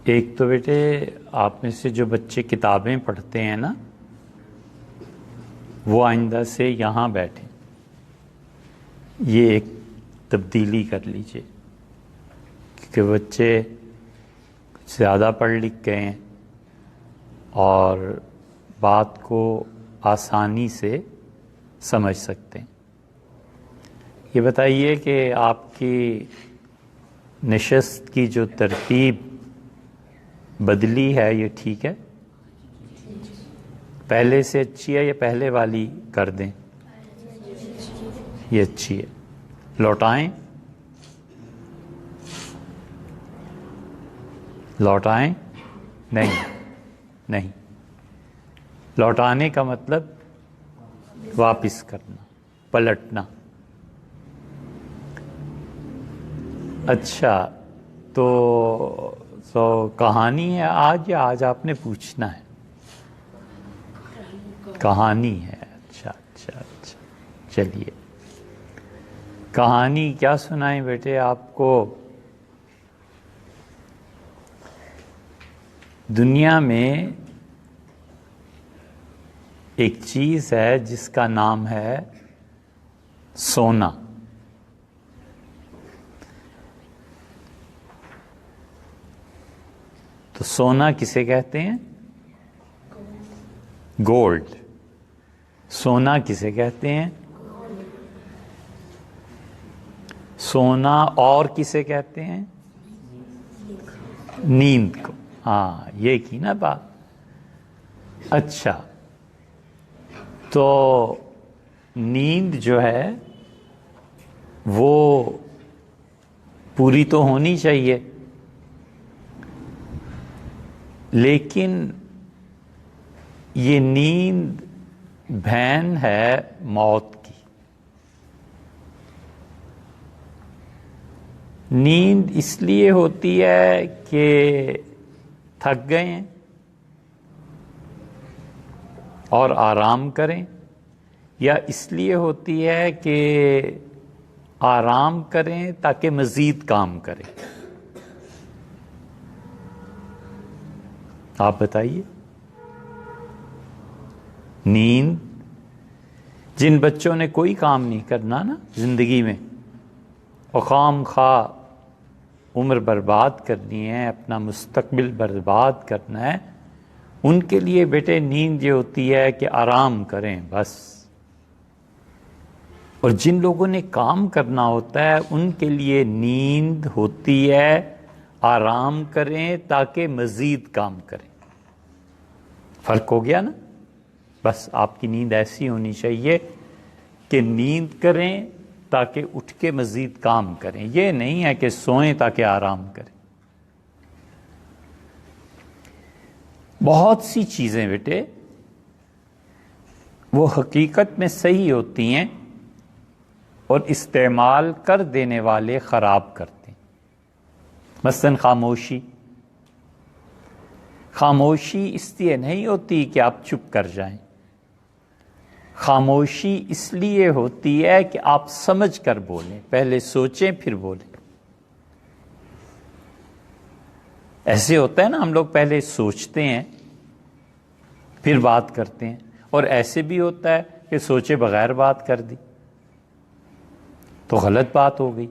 ایک تو بیٹے آپ میں سے جو بچے کتابیں پڑھتے ہیں نا، وہ آئندہ سے یہاں بیٹھیں، یہ ایک تبدیلی کر لیجئے، کیونکہ بچے زیادہ پڑھ لکھ گئے ہیں اور بات کو آسانی سے سمجھ سکتے ہیں۔ یہ بتائیے کہ آپ کی نشست کی جو ترتیب بدلی ہے یہ ٹھیک ہے؟ پہلے سے اچھی ہے یا پہلے والی کر دیں؟ یہ اچھی ہے، لوٹائیں؟ لوٹائیں؟ نہیں، لوٹانے کا مطلب واپس کرنا، پلٹنا۔ اچھا، تو کہانی ہے آج یا آج آپ نے پوچھنا ہے؟ کہانی ہے، اچھا، چلیے کہانی کیا سنائیں بیٹے آپ کو؟ دنیا میں ایک چیز ہے جس کا نام ہے سونا۔ تو سونا کسے کہتے ہیں؟ گولڈ۔ سونا کسے کہتے ہیں؟ سونا اور کسے کہتے ہیں؟ نیند کو۔ ہاں، یہ کی نا بات۔ اچھا، تو نیند جو ہے وہ پوری تو ہونی چاہیے، لیکن یہ نیند بہن ہے موت کی۔ نیند اس لیے ہوتی ہے کہ تھک گئے ہیں اور آرام کریں، یا اس لیے ہوتی ہے کہ آرام کریں تاکہ مزید کام کریں؟ آپ بتائیے۔ نیند، جن بچوں نے کوئی کام نہیں کرنا نا زندگی میں، اور خام خواہ عمر برباد کرنی ہے، اپنا مستقبل برباد کرنا ہے، ان کے لیے بیٹے نیند یہ ہوتی ہے کہ آرام کریں بس۔ اور جن لوگوں نے کام کرنا ہوتا ہے ان کے لیے نیند ہوتی ہے آرام کریں تاکہ مزید کام کریں۔ فرق ہو گیا نا؟ بس آپ کی نیند ایسی ہونی چاہیے کہ نیند کریں تاکہ اٹھ کے مزید کام کریں، یہ نہیں ہے کہ سوئیں تاکہ آرام کریں۔ بہت سی چیزیں بیٹے وہ حقیقت میں صحیح ہوتی ہیں اور استعمال کر دینے والے خراب کرتے ہیں۔ مثلاً خاموشی اس لیے نہیں ہوتی کہ آپ چپ کر جائیں، خاموشی اس لیے ہوتی ہے کہ آپ سمجھ کر بولیں، پہلے سوچیں پھر بولیں۔ ایسے ہوتا ہے نا، ہم لوگ پہلے سوچتے ہیں پھر بات کرتے ہیں، اور ایسے بھی ہوتا ہے کہ سوچے بغیر بات کر دی تو غلط بات ہو گئی۔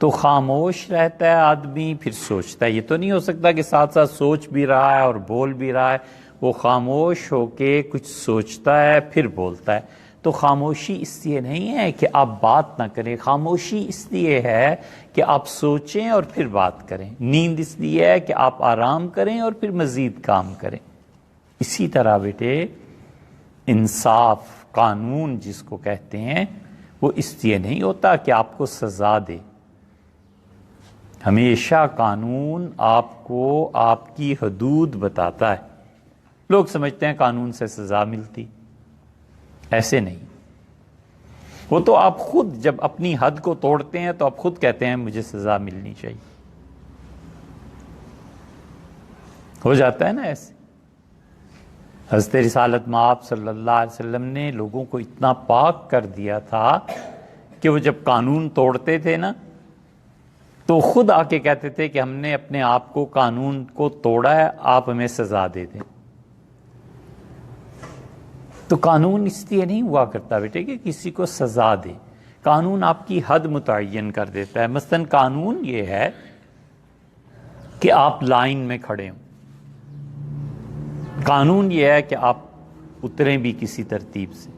تو خاموش رہتا ہے آدمی پھر سوچتا ہے، یہ تو نہیں ہو سکتا کہ ساتھ ساتھ سوچ بھی رہا ہے اور بول بھی رہا ہے۔ وہ خاموش ہو کے کچھ سوچتا ہے پھر بولتا ہے۔ تو خاموشی اس لیے نہیں ہے کہ آپ بات نہ کریں، خاموشی اس لیے ہے کہ آپ سوچیں اور پھر بات کریں۔ نیند اس لیے ہے کہ آپ آرام کریں اور پھر مزید کام کریں۔ اسی طرح بیٹے انصاف، قانون جس کو کہتے ہیں، وہ اس لیے نہیں ہوتا کہ آپ کو سزا دے۔ ہمیشہ قانون آپ کو آپ کی حدود بتاتا ہے۔ لوگ سمجھتے ہیں قانون سے سزا ملتی، ایسے نہیں۔ وہ تو آپ خود جب اپنی حد کو توڑتے ہیں تو آپ خود کہتے ہیں مجھے سزا ملنی چاہیے۔ ہو جاتا ہے نا ایسے۔ حضرت رسالت مآب صلی اللہ علیہ وسلم نے لوگوں کو اتنا پاک کر دیا تھا کہ وہ جب قانون توڑتے تھے نا تو خود آ کے کہتے تھے کہ ہم نے اپنے آپ کو قانون کو توڑا ہے، آپ ہمیں سزا دے دیں۔ تو قانون اس لیے نہیں ہوا کرتا بیٹے کہ کسی کو سزا دے، قانون آپ کی حد متعین کر دیتا ہے۔ مثلا قانون یہ ہے کہ آپ لائن میں کھڑے ہوں، قانون یہ ہے کہ آپ اتریں بھی کسی ترتیب سے۔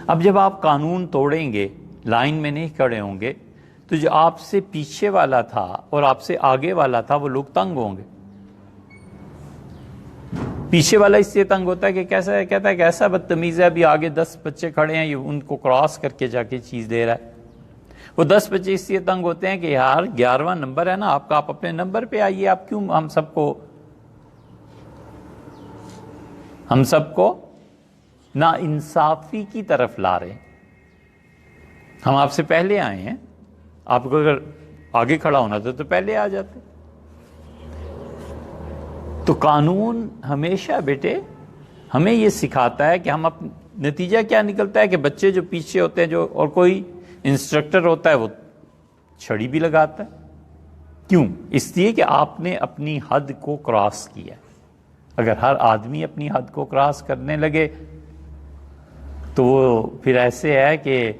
اب جب آپ قانون توڑیں گے، لائن میں نہیں کھڑے ہوں گے، تو جو آپ سے پیچھے والا تھا اور آپ سے آگے والا تھا وہ لوگ تنگ ہوں گے۔ پیچھے والا اس سے تنگ ہوتا ہے کہ کیسا ہے، کہتا ہے کہ ایسا بدتمیز ہے، ابھی آگے 10 بچے کھڑے ہیں، یہ ان کو کراس کر کے جا کے چیز دے رہا ہے۔ وہ 10 بچے اس سے تنگ ہوتے ہیں کہ یار 11واں نمبر ہے نا آپ کا، آپ اپنے نمبر پہ آئیے، آپ کیوں ہم سب کو نا انصافی کی طرف لا رہے ہیں؟ ہم آپ سے پہلے آئے ہیں، آپ کو اگر آگے کھڑا ہونا تھا تو پہلے آ جاتے۔ تو قانون ہمیشہ بیٹے ہمیں یہ سکھاتا ہے کہ ہم نتیجہ کیا نکلتا ہے کہ بچے جو پیچھے ہوتے ہیں اور کوئی انسٹرکٹر ہوتا ہے وہ چھڑی بھی لگاتا ہے۔ کیوں؟ اس لیے کہ آپ نے اپنی حد کو کراس کیا۔ اگر ہر آدمی اپنی حد کو کراس کرنے لگے تو وہ پھر ایسے ہے کہ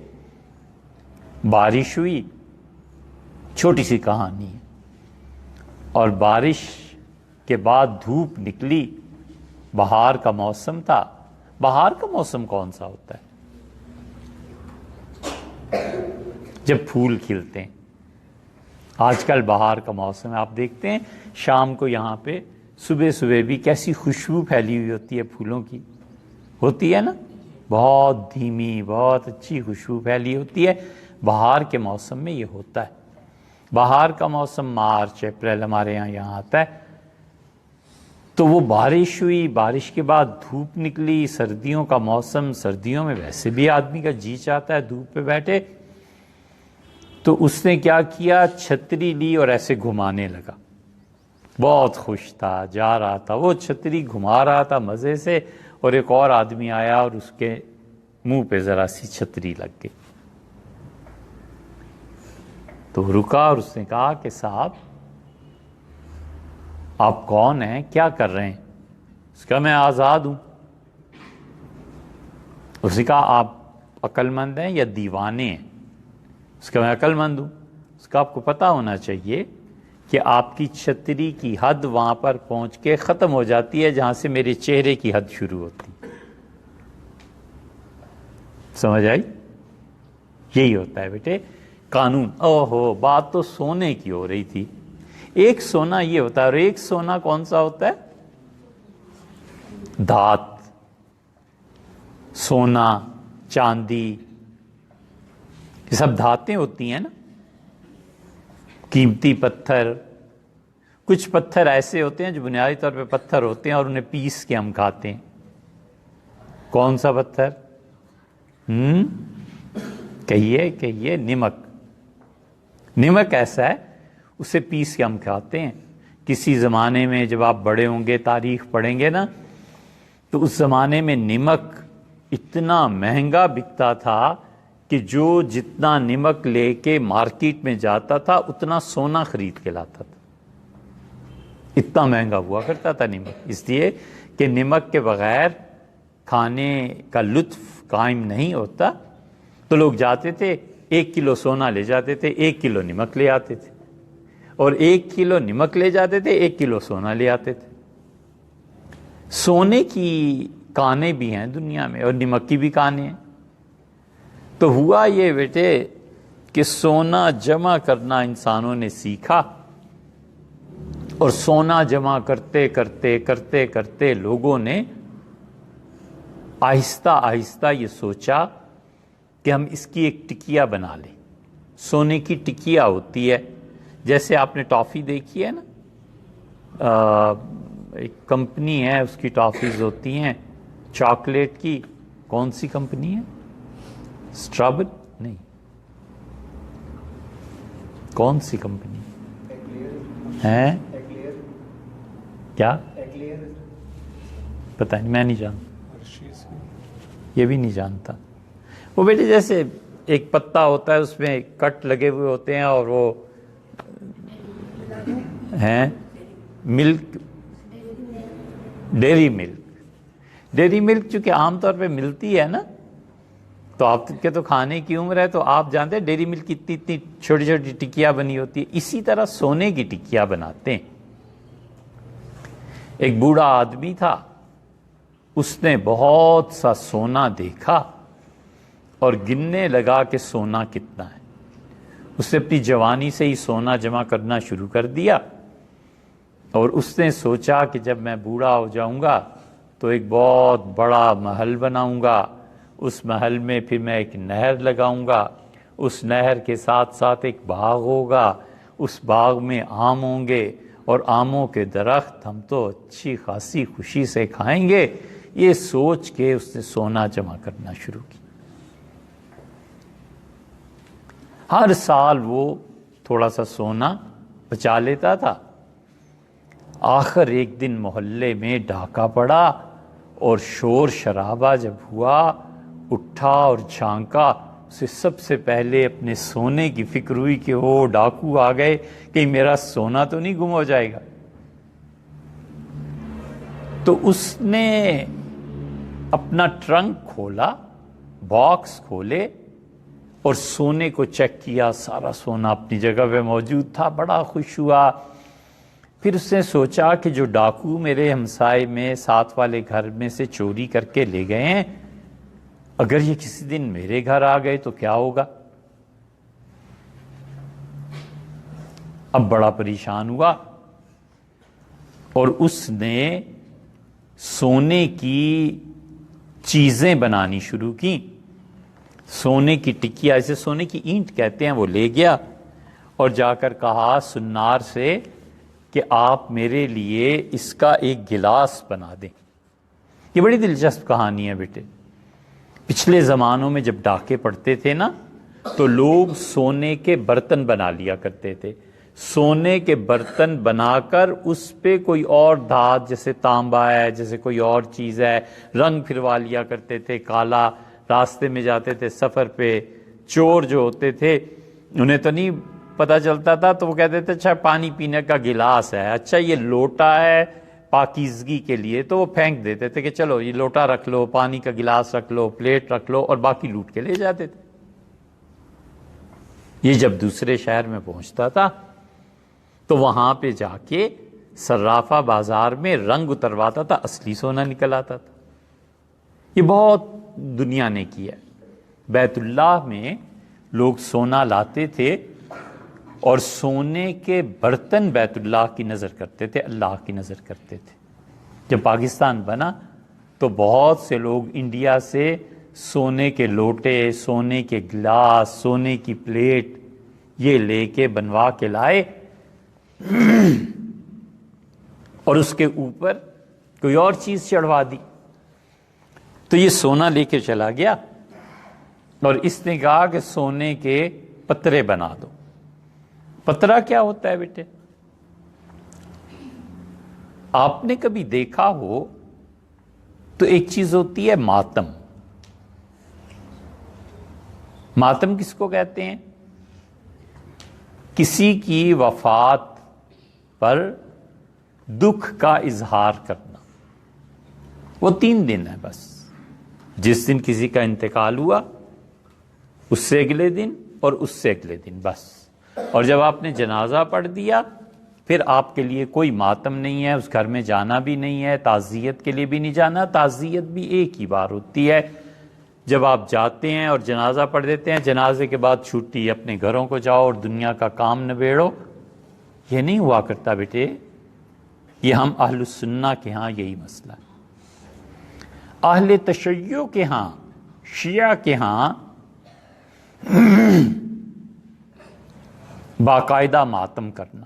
بارش ہوئی، چھوٹی سی کہانی ہے، اور بارش کے بعد دھوپ نکلی، بہار کا موسم تھا۔ بہار کا موسم کون سا ہوتا ہے؟ جب پھول کھلتے ہیں۔ آج کل بہار کا موسم ہے، آپ دیکھتے ہیں شام کو یہاں پہ صبح صبح بھی کیسی خوشبو پھیلی ہوئی ہوتی ہے پھولوں کی، ہوتی ہے نا، بہت دھیمی، بہت اچھی خوشبو پھیلی ہوتی ہے۔ بہار کے موسم میں یہ ہوتا ہے۔ بہار کا موسم مارچ اپریل ہمارے یہاں آتا ہے۔ تو وہ بارش ہوئی، بارش کے بعد دھوپ نکلی، سردیوں کا موسم، سردیوں میں ویسے بھی آدمی کا جی چاہتا ہے دھوپ پہ بیٹھے، تو اس نے کیا کیا، چھتری لی اور ایسے گھمانے لگا۔ بہت خوش تھا، جا رہا تھا، وہ چھتری گھما رہا تھا مزے سے، اور ایک اور آدمی آیا اور اس کے منہ پہ ذرا سی چھتری لگ گئی۔ تو رکا اور اس نے کہا کہ صاحب آپ کون ہیں، کیا کر رہے ہیں؟ اس کا میں آزاد ہوں۔ اس نے کہا آپ عقل مند ہیں یا دیوانے ہیں؟ اس کا میں عقل مند ہوں۔ اس کا آپ کو پتہ ہونا چاہیے کہ آپ کی چھتری کی حد وہاں پر پہنچ کے ختم ہو جاتی ہے جہاں سے میرے چہرے کی حد شروع ہوتی۔ سمجھ آئی؟ یہی ہوتا ہے بیٹے قانون۔ اوہو، بات تو سونے کی ہو رہی تھی۔ ایک سونا یہ ہوتا ہے، اور ایک سونا کون سا ہوتا ہے؟ دھات، سونا، چاندی، یہ سب دھاتیں ہوتی ہیں نا، قیمتی پتھر۔ کچھ پتھر ایسے ہوتے ہیں جو بنیادی طور پہ پتھر ہوتے ہیں اور انہیں پیس کے ہم کھاتے ہیں۔ کون سا پتھر؟ کہیے نمک۔ نمک ایسا ہے، اسے پیس کے ہم کھاتے ہیں۔ کسی زمانے میں جب آپ بڑے ہوں گے، تاریخ پڑھیں گے نا، تو اس زمانے میں نمک اتنا مہنگا بکتا تھا کہ جو جتنا نمک لے کے مارکیٹ میں جاتا تھا اتنا سونا خرید کے لاتا تھا۔ اتنا مہنگا ہوا کرتا تھا نمک، اس لیے کہ نمک کے بغیر کھانے کا لطف قائم نہیں ہوتا۔ تو لوگ جاتے تھے، 1 کلو سونا لے جاتے تھے، 1 کلو نمک لے آتے تھے، اور 1 کلو نمک لے جاتے تھے، 1 کلو سونا لے آتے تھے۔ سونے کی کانیں بھی ہیں دنیا میں اور نمک کی بھی کانیں ہیں۔ تو ہوا یہ بیٹے کہ سونا جمع کرنا انسانوں نے سیکھا، اور سونا جمع کرتے کرتے لوگوں نے آہستہ آہستہ یہ سوچا کہ ہم اس کی ایک ٹکیا بنا لیں۔ سونے کی ٹکیا ہوتی ہے، جیسے آپ نے ٹافی دیکھی ہے نا، ایک کمپنی ہے اس کی ٹافیز ہوتی ہیں چاکلیٹ کی۔ کون سی کمپنی ہے؟ اسٹرابل نہیں، کون سی کمپنی ہے؟ کیا پتہ نہیں، میں نہیں جانتا، یہ بھی نہیں جانتا۔ وہ بیٹے جیسے ایک پتا ہوتا ہے اس میں کٹ لگے ہوئے ہوتے ہیں اور وہ ہیں ملک، ڈیری ملک چونکہ عام طور پہ ملتی ہے نا، تو آپ کے تو کھانے کی عمر ہے، تو آپ جانتے ہیں ڈیری ملک کی اتنی چھوٹی چھوٹی ٹکیاں بنی ہوتی ہے، اسی طرح سونے کی ٹکیاں بناتے ہیں۔ ایک بوڑھا آدمی تھا، اس نے بہت سا سونا دیکھا اور گننے لگا کہ سونا کتنا ہے۔ اس نے اپنی جوانی سے ہی سونا جمع کرنا شروع کر دیا، اور اس نے سوچا کہ جب میں بوڑھا ہو جاؤں گا تو ایک بہت بڑا محل بناؤں گا، اس محل میں پھر میں ایک نہر لگاؤں گا، اس نہر کے ساتھ ساتھ ایک باغ ہوگا، اس باغ میں آم ہوں گے اور آموں کے درخت ہم تو اچھی خاصی خوشی سے کھائیں گے۔ یہ سوچ کے اس نے سونا جمع کرنا شروع کی۔ ہر سال وہ تھوڑا سا سونا بچا لیتا تھا۔ آخر ایک دن محلے میں ڈاکہ پڑا اور شور شرابہ جب ہوا، اٹھا اور جھانکا، اسے سب سے پہلے اپنے سونے کی فکر ہوئی کہ وہ ڈاکو آ گئے، کہ میرا سونا تو نہیں گم ہو جائے گا۔ تو اس نے اپنا ٹرنک کھولا، باکس کھولے اور سونے کو چیک کیا، سارا سونا اپنی جگہ پہ موجود تھا، بڑا خوش ہوا۔ پھر اس نے سوچا کہ جو ڈاکو میرے ہمسائے میں ساتھ والے گھر میں سے چوری کر کے لے گئے ہیں، اگر یہ کسی دن میرے گھر آ گئے تو کیا ہوگا؟ اب بڑا پریشان ہوا اور اس نے سونے کی چیزیں بنانی شروع کی۔ سونے کی ٹکیا، اسے سونے کی اینٹ کہتے ہیں، وہ لے گیا اور جا کر کہا سنار سے کہ آپ میرے لیے اس کا ایک گلاس بنا دیں۔ یہ بڑی دلچسپ کہانی ہے بیٹے۔ پچھلے زمانوں میں جب ڈاکے پڑتے تھے نا، تو لوگ سونے کے برتن بنا لیا کرتے تھے۔ سونے کے برتن بنا کر اس پہ کوئی اور دھات، جیسے تانبا ہے، جیسے کوئی اور چیز ہے، رنگ پھروا لیا کرتے تھے کالا۔ راستے میں جاتے تھے سفر پہ، چور جو ہوتے تھے انہیں تو نہیں پتہ چلتا تھا، تو وہ کہتے تھے اچھا پانی پینے کا گلاس ہے، اچھا یہ لوٹا ہے پاکیزگی کے لیے، تو وہ پھینک دیتے تھے کہ چلو یہ لوٹا رکھ لو، پانی کا گلاس رکھ لو، پلیٹ رکھ لو، اور باقی لوٹ کے لے جاتے تھے۔ یہ جب دوسرے شہر میں پہنچتا تھا تو وہاں پہ جا کے صرافہ بازار میں رنگ اترواتا تھا، اصلی سونا نکل آتا تھا۔ یہ بہت دنیا نے کیا ہے۔ بیت اللہ میں لوگ سونا لاتے تھے اور سونے کے برتن بیت اللہ کی نظر کرتے تھے، اللہ کی نظر کرتے تھے۔ جب پاکستان بنا تو بہت سے لوگ انڈیا سے سونے کے لوٹے، سونے کے گلاس، سونے کی پلیٹ یہ لے کے بنوا کے لائے اور اس کے اوپر کوئی اور چیز چڑھوا دی۔ تو یہ سونا لے کے چلا گیا اور اس نے کہا کہ سونے کے پترے بنا دو۔ پترا کیا ہوتا ہے بیٹے؟ آپ نے کبھی دیکھا ہو تو ایک چیز ہوتی ہے ماتم۔ ماتم کس کو کہتے ہیں؟ کسی کی وفات پر دکھ کا اظہار کرنا۔ وہ 3 دن ہے بس۔ جس دن کسی کا انتقال ہوا، اس سے اگلے دن اور اس سے اگلے دن، بس۔ اور جب آپ نے جنازہ پڑھ دیا پھر آپ کے لیے کوئی ماتم نہیں ہے، اس گھر میں جانا بھی نہیں ہے، تعزیت کے لیے بھی نہیں جانا۔ تعزیت بھی ایک ہی بار ہوتی ہے، جب آپ جاتے ہیں اور جنازہ پڑھ دیتے ہیں، جنازے کے بعد چھٹی، اپنے گھروں کو جاؤ اور دنیا کا کام نبیڑو۔ یہ نہیں ہوا کرتا بیٹے، یہ ہم اہل السنہ کے ہاں یہی مسئلہ ہے۔ اہل تشیع کے ہاں، شیعہ کے ہاں باقاعدہ ماتم کرنا،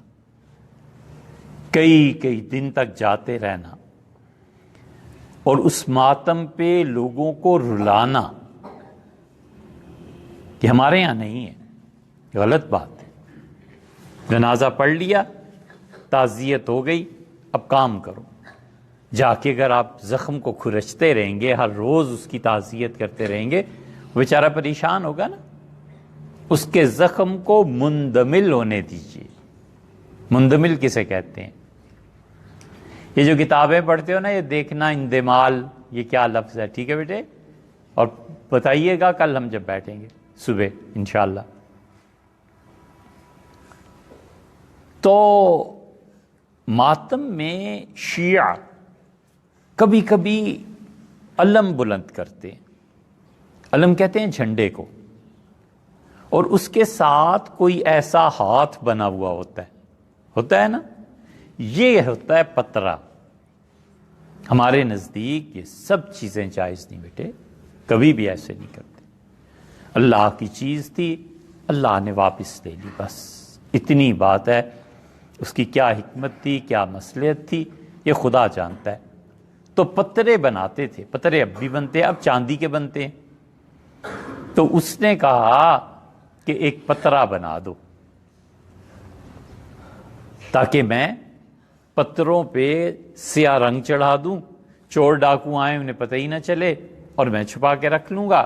کئی دن تک جاتے رہنا اور اس ماتم پہ لوگوں کو رلانا، کہ ہمارے یہاں نہیں ہے، غلط بات ہے۔ جنازہ پڑھ لیا، تعزیت ہو گئی، اب کام کرو۔ جا کے اگر آپ زخم کو کھرچتے رہیں گے، ہر روز اس کی تعزیت کرتے رہیں گے، وہ بیچارہ پریشان ہوگا نا۔ اس کے زخم کو مندمل ہونے دیجیے۔ مندمل کسے کہتے ہیں؟ یہ جو کتابیں پڑھتے ہو نا، یہ دیکھنا اندمال یہ کیا لفظ ہے، ٹھیک ہے بیٹے؟ اور بتائیے گا کل ہم جب بیٹھیں گے صبح انشاءاللہ۔ تو ماتم میں شیعہ کبھی کبھی علم بلند کرتے ہیں، علم کہتے ہیں جھنڈے کو، اور اس کے ساتھ کوئی ایسا ہاتھ بنا ہوا ہوتا ہے نا، یہ ہوتا ہے پترا۔ ہمارے نزدیک یہ سب چیزیں جائز نہیں بیٹے، کبھی بھی ایسے نہیں کرتے۔ اللہ کی چیز تھی، اللہ نے واپس لے لی، بس اتنی بات ہے۔ اس کی کیا حکمت تھی، کیا مصلحت تھی، یہ خدا جانتا ہے۔ تو پترے بناتے تھے، پترے اب بھی بنتے ہیں، اب چاندی کے بنتے ہیں۔ تو اس نے کہا کہ ایک پترا بنا دو تاکہ میں پتروں پہ سیاہ رنگ چڑھا دوں، چور ڈاکو آئیں انہیں پتہ ہی نہ چلے، اور میں چھپا کے رکھ لوں گا۔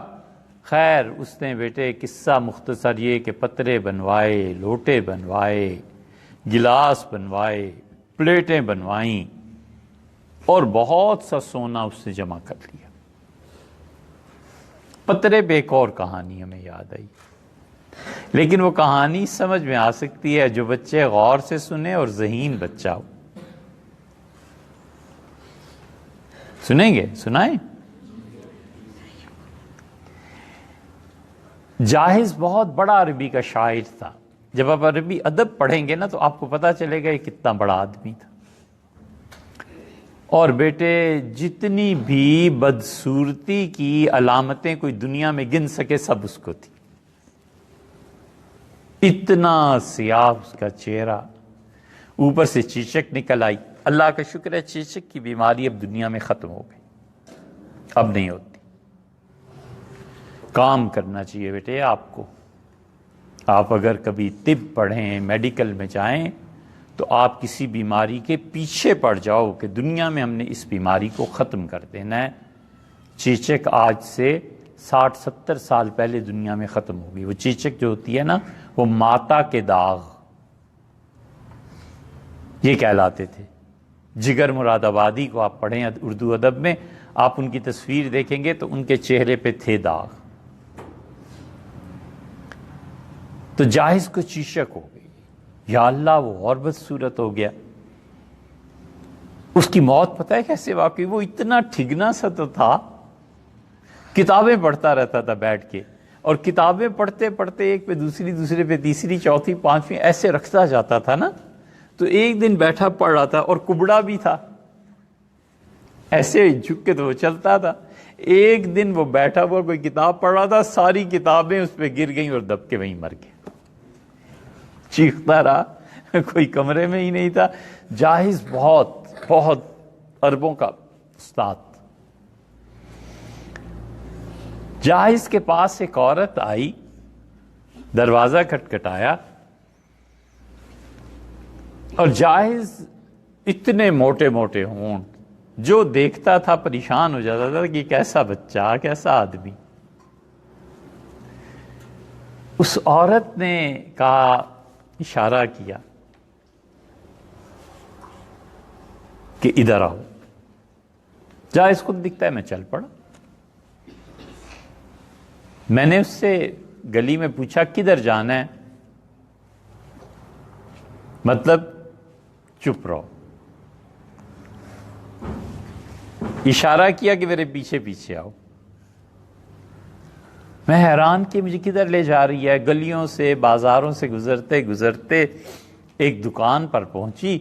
خیر اس نے بیٹے قصہ مختصر یہ کہ پترے بنوائے، لوٹے بنوائے، گلاس بنوائے، پلیٹیں بنوائیں، اور بہت سا سونا اس سے جمع کر لیا۔ پترے پہ ایک اور کہانی ہمیں یاد آئی، لیکن وہ کہانی سمجھ میں آ سکتی ہے جو بچے غور سے سنیں اور ذہین بچہ ہو۔ سنیں گے؟ سنائیں۔ جاحظ بہت بڑا عربی کا شاعر تھا۔ جب آپ عربی ادب پڑھیں گے نا تو آپ کو پتا چلے گا یہ کتنا بڑا آدمی تھا۔ اور بیٹے جتنی بھی بدصورتی کی علامتیں کوئی دنیا میں گن سکے سب اس کو تھی۔ اتنا سیاہ اس کا چہرہ، اوپر سے چیچک نکل آئی۔ اللہ کا شکر ہے چیچک کی بیماری اب دنیا میں ختم ہو گئی، اب نہیں ہوتی۔ کام کرنا چاہیے بیٹے آپ کو۔ آپ اگر کبھی طب پڑھیں، میڈیکل میں جائیں، تو آپ کسی بیماری کے پیچھے پڑ جاؤ کہ دنیا میں ہم نے اس بیماری کو ختم کر دینا ہے۔ چیچک آج سے 60-70 سال پہلے دنیا میں ختم ہو گئی۔ وہ چیچک جو ہوتی ہے نا، وہ ماتا کے داغ یہ کہلاتے تھے۔ جگر مراد آبادی کو آپ پڑھیں اردو ادب میں، آپ ان کی تصویر دیکھیں گے تو ان کے چہرے پہ تھے داغ۔ تو جاحظ کو چیچک ہو گئی، یا اللہ وہ اور بدصورت ہو گیا۔ اس کی موت پتہ ہے کیسے واقعی؟ وہ اتنا ٹھگنا سا تو تھا، کتابیں پڑھتا رہتا تھا بیٹھ کے، اور کتابیں پڑھتے پڑھتے ایک پہ دوسری، دوسرے پہ تیسری، چوتھی، پانچویں ایسے رکھتا جاتا تھا نا۔ تو ایک دن بیٹھا پڑھ رہا تھا، اور کبڑا بھی تھا، ایسے جھک کے تو وہ چلتا تھا۔ ایک دن وہ بیٹھا ہوا کوئی کتاب پڑھ رہا تھا، ساری کتابیں اس پہ گر گئیں اور دب کے وہیں مر گیا۔ چیختا رہا، کوئی کمرے میں ہی نہیں تھا۔ جاحظ بہت عربوں کا استاد۔ جاحظ کے پاس ایک عورت آئی، دروازہ کھٹکھٹایا، اور جاحظ اتنے موٹے موٹے ہونٹ، جو دیکھتا تھا پریشان ہو جاتا تھا کہ کیسا بچہ، کیسا آدمی۔ اس عورت نے کہا، اشارہ کیا کہ ادھر آؤ۔ جاحظ خود دکھتا ہے، میں چل پڑا۔ میں نے اس سے گلی میں پوچھا کدھر جانا ہے؟ مطلب چپ رہو۔ اشارہ کیا کہ میرے پیچھے پیچھے آؤ۔ میں حیران کہ مجھے کدھر لے جا رہی ہے۔ گلیوں سے، بازاروں سے گزرتے گزرتے ایک دکان پر پہنچی،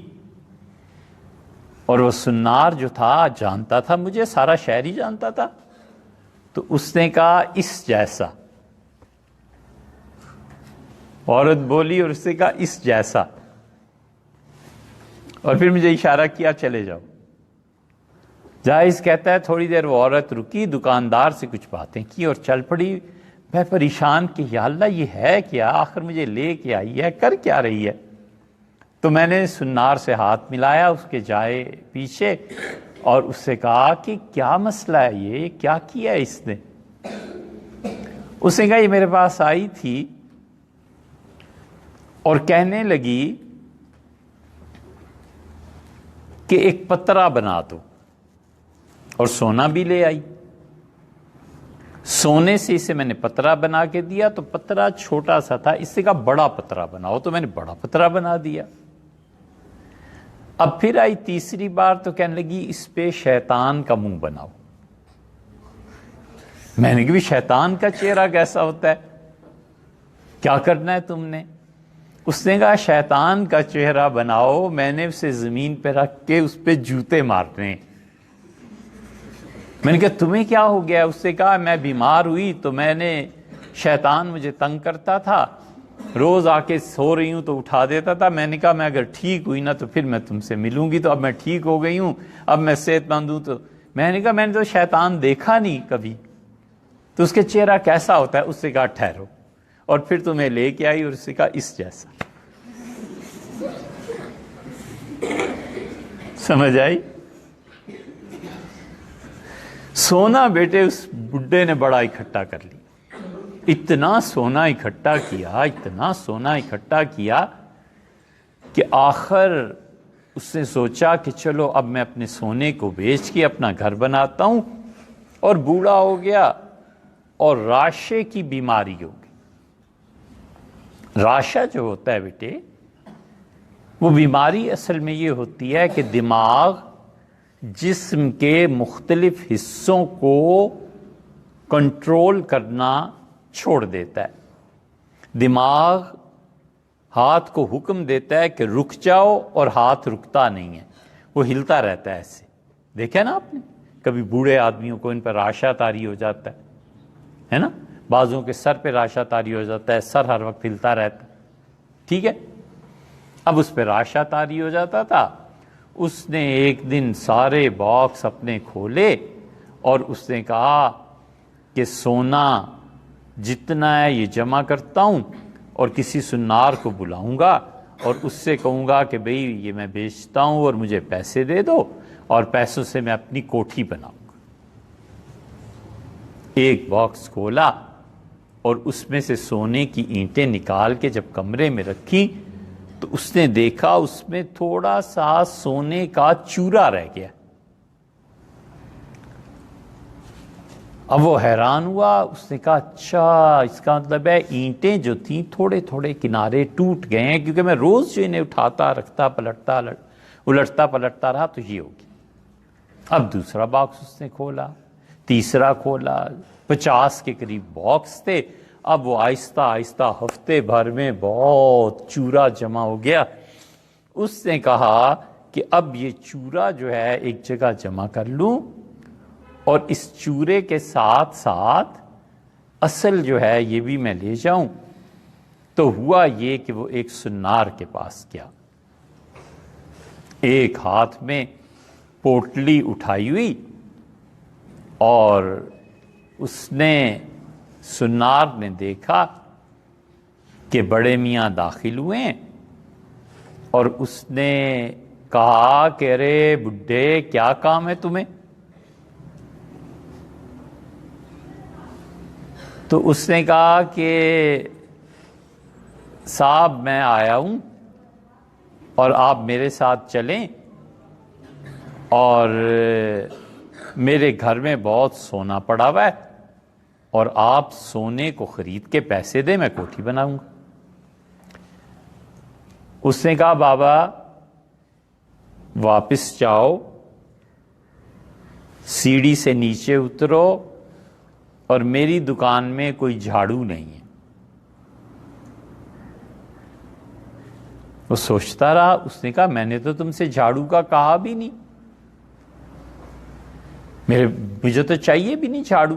اور وہ سنار جو تھا جانتا تھا مجھے، سارا شہر ہی جانتا تھا۔ تو اس نے کہا اس جیسا، عورت بولی اور اس نے کہا اس جیسا، اور پھر مجھے اشارہ کیا چلے جاؤ۔ جاحظ کہتا ہے تھوڑی دیر وہ عورت رکی، دکاندار سے کچھ باتیں کی اور چل پڑی۔ میں پریشان کہ یا اللہ یہ ہے کیا، آخر مجھے لے کے آئی ہے، کر کیا رہی ہے؟ تو میں نے سنار سے ہاتھ ملایا، اس کے جائے پیچھے، اور اس سے کہا کہ کیا مسئلہ ہے، یہ کیا کیا ہے اس نے؟ اس نے کہا یہ میرے پاس آئی تھی اور کہنے لگی کہ ایک پترا بنا دو، اور سونا بھی لے آئی۔ سونے سے اسے میں نے پترا بنا کے دیا، تو پترا چھوٹا سا تھا، اس سے کہا بڑا پترا بناؤ، تو میں نے بڑا پترا بنا دیا۔ اب پھر آئی تیسری بار تو کہنے لگی اس پہ شیطان کا منہ بناؤ۔ میں نے کہا شیطان کا چہرہ کیسا ہوتا ہے، کیا کرنا ہے تم نے؟ اس نے کہا شیطان کا چہرہ بناؤ، میں نے اسے زمین پہ رکھ کے اس پہ جوتے مارنے۔ میں نے کہا تمہیں کیا ہو گیا؟ اس سے کہا میں بیمار ہوئی تو میں نے، شیطان مجھے تنگ کرتا تھا، روز آ کے سو رہی ہوں تو اٹھا دیتا تھا۔ میں نے کہا میں اگر ٹھیک ہوئی نا تو پھر میں تم سے ملوں گی، تو اب میں ٹھیک ہو گئی ہوں، اب میں صحت مند ہوں۔ تو میں نے کہا میں نے تو شیطان دیکھا نہیں کبھی، تو اس کے چہرہ کیسا ہوتا ہے؟ اس سے کہا ٹھہرو، اور پھر تمہیں لے کے آئی اور اس سے کہا اس جیسا۔ سمجھ آئی؟ سونا بیٹے اس بڈھے نے بڑا اکٹھا کر لی، اتنا سونا اکٹھا کیا، اتنا سونا اکٹھا کیا کہ آخر اس نے سوچا کہ چلو اب میں اپنے سونے کو بیچ کے اپنا گھر بناتا ہوں، اور بوڑھا ہو گیا اور راشے کی بیماری ہو گئی۔ راشا جو ہوتا ہے بیٹے، وہ بیماری اصل میں یہ ہوتی ہے کہ دماغ جسم کے مختلف حصوں کو کنٹرول کرنا چھوڑ دیتا ہے۔ دماغ ہاتھ کو حکم دیتا ہے کہ رک جاؤ، اور ہاتھ رکتا نہیں ہے، وہ ہلتا رہتا ہے ایسے۔ دیکھا نا آپ نے کبھی بوڑھے آدمیوں کو، ان پر راشا طاری ہو جاتا ہے نا، بعضوں کے سر پہ راشا طاری ہو جاتا ہے، سر ہر وقت ہلتا رہتا ہے، ٹھیک ہے؟ اب اس پہ راشا طاری ہو جاتا تھا۔ اس نے ایک دن سارے باکس اپنے کھولے اور اس نے کہا کہ سونا جتنا ہے یہ جمع کرتا ہوں، اور کسی سنار کو بلاؤں گا اور اس سے کہوں گا کہ بھئی یہ میں بیچتا ہوں اور مجھے پیسے دے دو، اور پیسوں سے میں اپنی کوٹھی بناؤں گا۔ ایک باکس کھولا اور اس میں سے سونے کی اینٹیں نکال کے جب کمرے میں رکھی تو اس نے دیکھا اس میں تھوڑا سا سونے کا چورا رہ گیا۔ اب وہ حیران ہوا، اس نے کہا اچھا اس کا مطلب ہے اینٹیں جو تھیں تھوڑے تھوڑے کنارے ٹوٹ گئے ہیں، کیونکہ میں روز جو انہیں اٹھاتا رکھتا پلٹتا الٹتا پلٹتا رہا تو یہ ہوگی۔ اب دوسرا باکس اس نے کھولا، تیسرا کھولا، 50 کے قریب باکس تھے۔ اب وہ آہستہ آہستہ ہفتے بھر میں بہت چورا جمع ہو گیا۔ اس نے کہا کہ اب یہ چورا جو ہے ایک جگہ جمع کر لوں، اور اس چورے کے ساتھ ساتھ اصل جو ہے یہ بھی میں لے جاؤں۔ تو ہوا یہ کہ وہ ایک سنار کے پاس گیا، ایک ہاتھ میں پوٹلی اٹھائی ہوئی، اور اس نے سنار نے دیکھا کہ بڑے میاں داخل ہوئے ہیں، اور اس نے کہا کہ ارے بڈھے کیا کام ہے تمہیں؟ تو اس نے کہا کہ صاحب میں آیا ہوں اور آپ میرے ساتھ چلیں، اور میرے گھر میں بہت سونا پڑا ہوا ہے، اور آپ سونے کو خرید کے پیسے دیں، میں کوٹھی بناؤں گا۔ اس نے کہا بابا واپس جاؤ، سیڑھی سے نیچے اترو، اور میری دکان میں کوئی جھاڑو نہیں ہے۔ وہ سوچتا رہا، اس نے کہا میں نے تو تم سے جھاڑو کا کہا بھی نہیں، مجھے تو چاہیے بھی نہیں جھاڑو،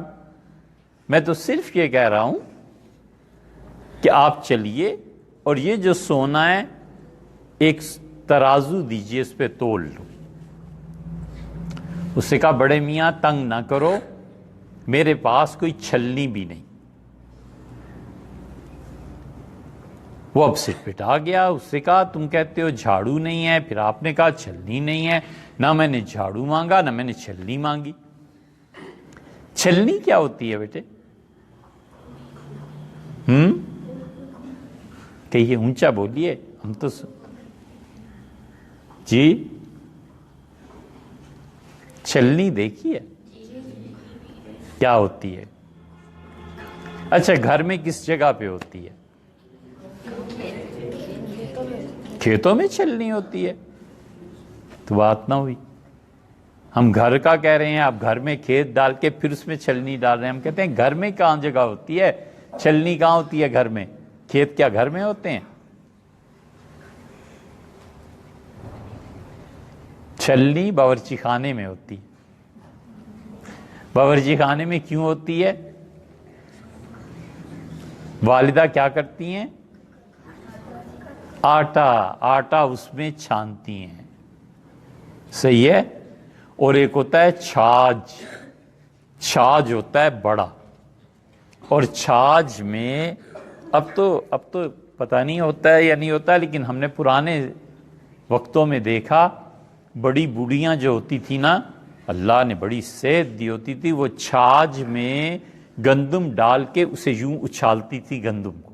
میں تو صرف یہ کہہ رہا ہوں کہ آپ چلیے اور یہ جو سونا ہے ایک ترازو دیجئے، اس پہ تول لو۔ اس نے کہا بڑے میاں تنگ نہ کرو، میرے پاس کوئی چھلنی بھی نہیں۔ وہ اب سٹپٹا گیا، اس سے کہا تم کہتے ہو جھاڑو نہیں ہے، پھر آپ نے کہا چھلنی نہیں ہے، نہ میں نے جھاڑو مانگا نہ میں نے چھلنی مانگی۔ چھلنی کیا ہوتی ہے بیٹے؟ کہیے، اونچا بولیے، ہم تو جی چھلنی دیکھی ہے کیا ہوتی ہے؟ اچھا، گھر میں کس جگہ پہ ہوتی ہے؟ کھیتوں میں چھلنی ہوتی ہے؟ تو بات نہ ہوئی. ہم گھر کا کہہ رہے ہیں، آپ گھر میں کھیت ڈال کے پھر اس میں چھلنی ڈال رہے ہیں. ہم کہتے ہیں گھر میں کہاں جگہ ہوتی ہے، چھلنی کہاں ہوتی ہے گھر میں؟ کھیت کیا گھر میں ہوتے ہیں؟ چھلنی باورچی خانے میں ہوتی ہے. باورچی خانے میں کیوں ہوتی ہے؟ والدہ کیا کرتی ہیں؟ آٹا اس میں چھانتی ہیں. صحیح ہے. اور ایک ہوتا ہے چھاج ہوتا ہے بڑا. اور چھاج میں اب تو پتہ نہیں ہوتا ہے یا نہیں ہوتا ہے، لیکن ہم نے پرانے وقتوں میں دیکھا بڑی بوڑھیاں جو ہوتی تھی نا، اللہ نے بڑی صحت دی ہوتی تھی، وہ چھاج میں گندم ڈال کے اسے یوں اچھالتی تھی گندم کو.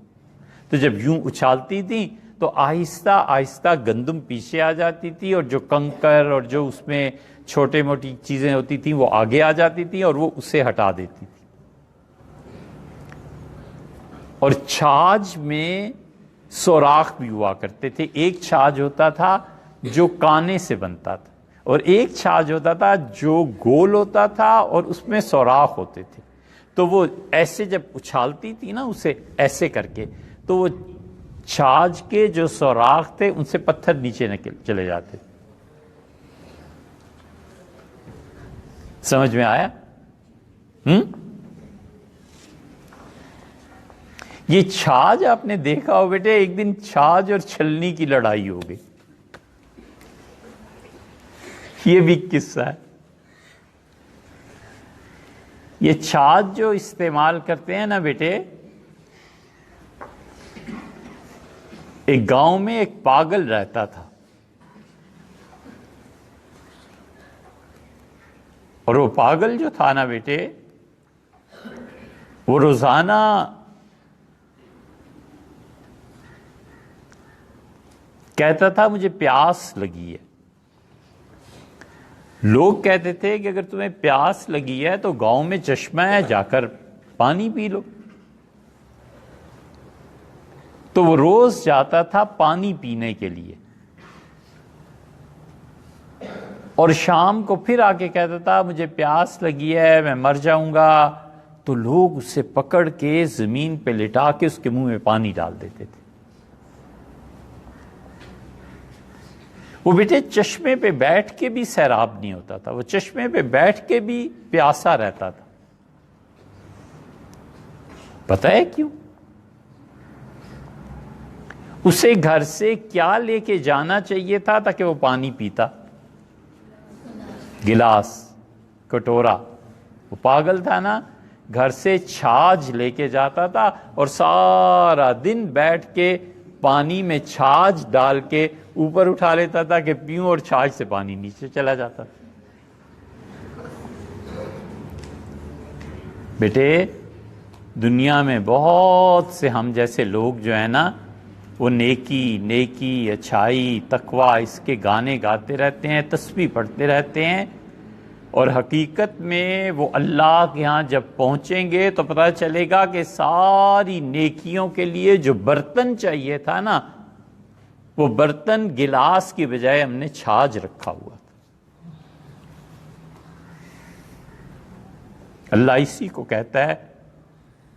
تو جب یوں اچھالتی تھی تو آہستہ آہستہ گندم پیچھے آ جاتی تھی، اور جو کنکر اور جو اس میں چھوٹے موٹی چیزیں ہوتی تھیں وہ آگے آ جاتی تھی اور وہ اسے ہٹا دیتی تھی. اور چھاج میں سوراخ بھی ہوا کرتے تھے. ایک چھاج ہوتا تھا جو کانے سے بنتا تھا، اور ایک چھاج ہوتا تھا جو گول ہوتا تھا اور اس میں سوراخ ہوتے تھے. تو وہ ایسے جب اچھالتی تھی نا اسے ایسے کر کے، تو وہ چھاج کے جو سوراخ تھے ان سے پتھر نیچے چلے جاتے. سمجھ میں آیا؟ یہ چھاج آپ نے دیکھا ہو بیٹے، ایک دن چھاج اور چھلنی کی لڑائی ہو گئی. یہ بھی قصہ ہے. یہ چھاج جو استعمال کرتے ہیں نا بیٹے، ایک گاؤں میں ایک پاگل رہتا تھا، اور وہ پاگل جو تھا نا بیٹے، وہ روزانہ کہتا تھا مجھے پیاس لگی ہے. لوگ کہتے تھے کہ اگر تمہیں پیاس لگی ہے تو گاؤں میں چشمہ ہے، جا کر پانی پی لو. تو وہ روز جاتا تھا پانی پینے کے لیے، اور شام کو پھر آ کے کہتا تھا مجھے پیاس لگی ہے، میں مر جاؤں گا. تو لوگ اسے پکڑ کے زمین پہ لٹا کے اس کے منہ میں پانی ڈال دیتے تھے. وہ بیٹے چشمے پہ بیٹھ کے بھی سیراب نہیں ہوتا تھا، وہ چشمے پہ بیٹھ کے بھی پیاسا رہتا تھا. پتہ ہے کیوں؟ اسے گھر سے کیا لے کے جانا چاہیے تھا تاکہ وہ پانی پیتا؟ گلاس، کٹورا. وہ پاگل تھا نا، گھر سے چھاج لے کے جاتا تھا اور سارا دن بیٹھ کے پانی میں چھاج ڈال کے اوپر اٹھا لیتا تھا کہ پیوں، اور چھاج سے پانی نیچے چلا جاتا تھا. بیٹے دنیا میں بہت سے ہم جیسے لوگ جو ہیں نا، وہ نیکی اچھائی تقوی اس کے گانے گاتے رہتے ہیں، تسبیح پڑھتے رہتے ہیں، اور حقیقت میں وہ اللہ کے ہاں جب پہنچیں گے تو پتہ چلے گا کہ ساری نیکیوں کے لیے جو برتن چاہیے تھا نا، وہ برتن گلاس کی بجائے ہم نے چھاج رکھا ہوا تھا. اللہ اسی کو کہتا ہے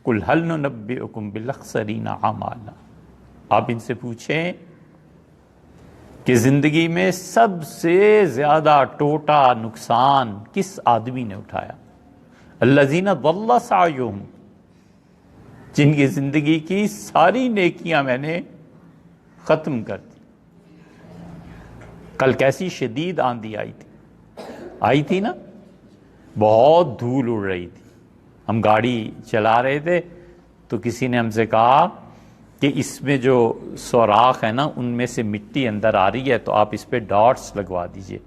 قُلْ هَلْ نُنَبِّئُكُمْ بِالْأَخْسَرِينَ أَعْمَالًا. آپ ان سے پوچھیں کہ زندگی میں سب سے زیادہ ٹوٹا نقصان کس آدمی نے اٹھایا؟ الَّذِينَ ضَلَّ سَعْيُهُمْ، جن کی زندگی کی ساری نیکیاں میں نے ختم کر دی. کل کیسی شدید آندھی آئی تھی نا، بہت دھول اڑ رہی تھی. ہم گاڑی چلا رہے تھے تو کسی نے ہم سے کہا کہ اس میں جو سوراخ ہے نا ان میں سے مٹی اندر آ رہی ہے، تو آپ اس پہ ڈاٹس لگوا دیجئے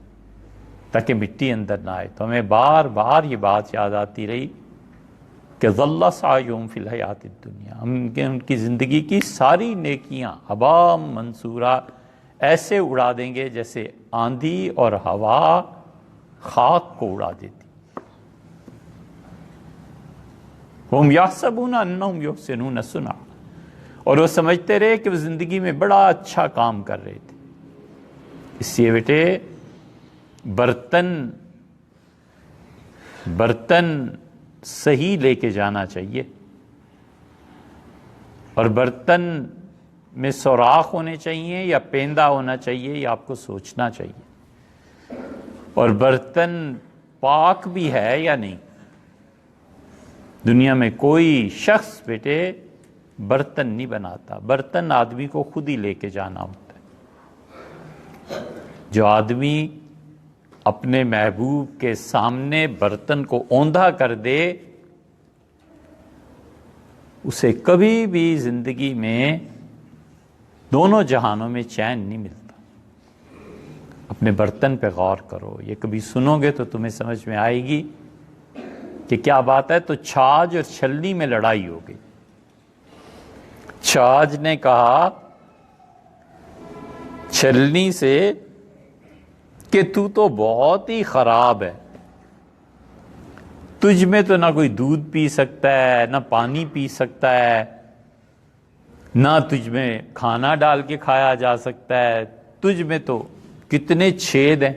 تاکہ مٹی اندر نہ آئے. تو ہمیں بار بار یہ بات یاد آتی رہی کہ ظل سعیہم فی الحیات الدنیا، ان کی زندگی کی ساری نیکیاں ہبا منصورہ ایسے اڑا دیں گے جیسے آندھی اور ہوا خاک کو اڑا دیتی۔ ہم یحسبون انہم یحسنون صنعا، اور وہ سمجھتے رہے کہ وہ زندگی میں بڑا اچھا کام کر رہے تھے۔ اس لیے بیٹے برتن صحیح لے کے جانا چاہیے، اور برتن میں سوراخ ہونے چاہیے یا پیندہ ہونا چاہیے، یہ آپ کو سوچنا چاہیے۔ اور برتن پاک بھی ہے یا نہیں۔ دنیا میں کوئی شخص بیٹے برتن نہیں بناتا، برتن آدمی کو خود ہی لے کے جانا ہوتا ہے۔ جو آدمی اپنے محبوب کے سامنے برتن کو اوندھا کر دے، اسے کبھی بھی زندگی میں دونوں جہانوں میں چین نہیں ملتا۔ اپنے برتن پہ غور کرو، یہ کبھی سنو گے تو تمہیں سمجھ میں آئے گی کہ کیا بات ہے۔ تو چھاج اور چھلنی میں لڑائی ہو گئی۔ چھاج نے کہا چھلنی سے کہ تو بہت ہی خراب ہے، تجھ میں تو نہ کوئی دودھ پی سکتا ہے، نہ پانی پی سکتا ہے، نہ تجھ میں کھانا ڈال کے کھایا جا سکتا ہے، تجھ میں تو کتنے چھید ہیں۔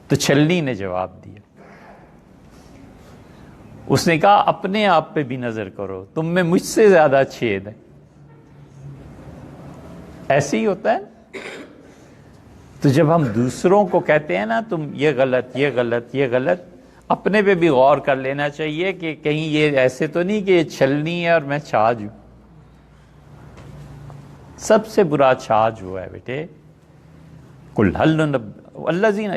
تو چھلنی نے جواب دیا، اس نے کہا اپنے آپ پہ بھی نظر کرو، تم میں مجھ سے زیادہ چھید ہیں۔ ایسے ہی ہوتا ہے۔ تو جب ہم دوسروں کو کہتے ہیں نا تم یہ غلط یہ غلط یہ غلط، اپنے پہ بھی غور کر لینا چاہیے کہ کہیں یہ ایسے تو نہیں کہ یہ چھلنی ہے اور میں چھاج ہوں۔ سب سے برا چھاج ہوا ہے بیٹے کل حل الذین،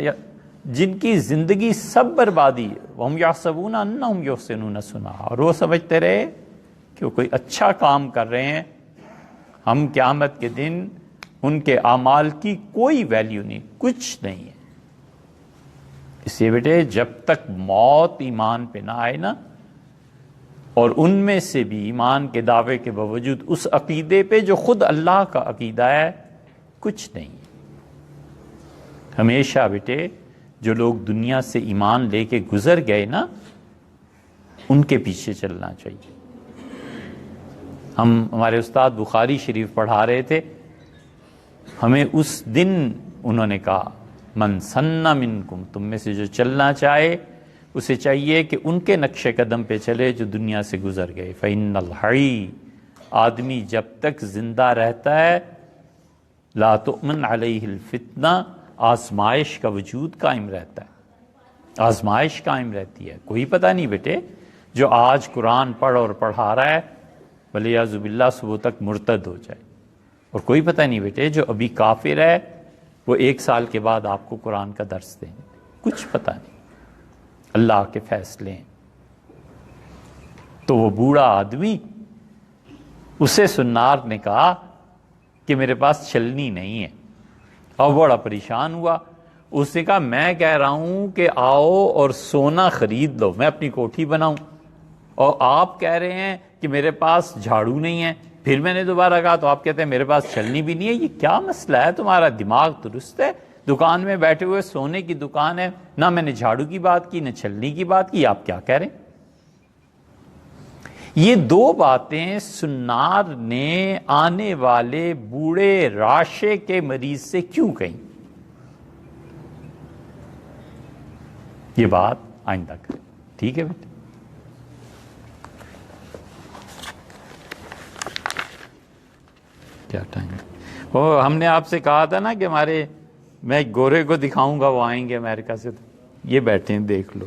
جن کی زندگی سب بربادی ہے، وہم یحسبون انہم یحسنون صنعا، اور وہ سمجھتے رہے کہ وہ کوئی اچھا کام کر رہے ہیں۔ ہم قیامت کے دن ان کے اعمال کی کوئی ویلیو نہیں، کچھ نہیں ہے۔ اس لیے بیٹے جب تک موت ایمان پہ نہ آئے نا، اور ان میں سے بھی ایمان کے دعوے کے باوجود اس عقیدے پہ جو خود اللہ کا عقیدہ ہے، کچھ نہیں۔ ہمیشہ بیٹے جو لوگ دنیا سے ایمان لے کے گزر گئے نا، ان کے پیچھے چلنا چاہیے۔ ہمارے استاد بخاری شریف پڑھا رہے تھے، ہمیں اس دن انہوں نے کہا من سن منکم، تم میں سے جو چلنا چاہے اسے چاہیے کہ ان کے نقش قدم پہ چلے جو دنیا سے گزر گئے۔ فإن الحی، آدمی جب تک زندہ رہتا ہے، لا تؤمن علیہ الفتنہ، آزمائش کا وجود قائم رہتا ہے، آزمائش قائم رہتی ہے۔ کوئی پتہ نہیں بیٹے جو آج قرآن پڑھ اور پڑھا رہا ہے ولیعوذ باللہ صبح تک مرتد ہو جائے، اور کوئی پتہ نہیں بیٹے جو ابھی کافر ہے وہ 1 سال کے بعد آپ کو قرآن کا درس دیں گے، کچھ پتہ نہیں، اللہ کے فیصلے ہیں۔ تو وہ بوڑھا آدمی، اسے سنار نے کہا کہ میرے پاس چھلنی نہیں ہے، اور بڑا پریشان ہوا۔ اس نے کہا میں کہہ رہا ہوں کہ آؤ اور سونا خرید لو، میں اپنی کوٹھی بناؤں، اور آپ کہہ رہے ہیں کہ میرے پاس جھاڑو نہیں ہے۔ پھر میں نے دوبارہ کہا تو آپ کہتے ہیں میرے پاس چھلنی بھی نہیں ہے۔ یہ کیا مسئلہ ہے؟ تمہارا دماغ درست ہے؟ دکان میں بیٹھے ہوئے، سونے کی دکان ہے، نہ میں نے جھاڑو کی بات کی نہ چھلنی کی بات کی، آپ کیا کہہ رہے ہیں؟ یہ 2 باتیں سنار نے آنے والے بوڑھے راشے کے مریض سے کیوں کہیں؟ یہ بات آئندہ کریں، ٹھیک ہے بیٹے؟ کیا ٹائم؟ وہ ہم نے آپ سے کہا تھا نا کہ میں گورے کو دکھاؤں گا، وہ آئیں گے امریکہ سے، تو یہ بیٹھے ہیں دیکھ لو۔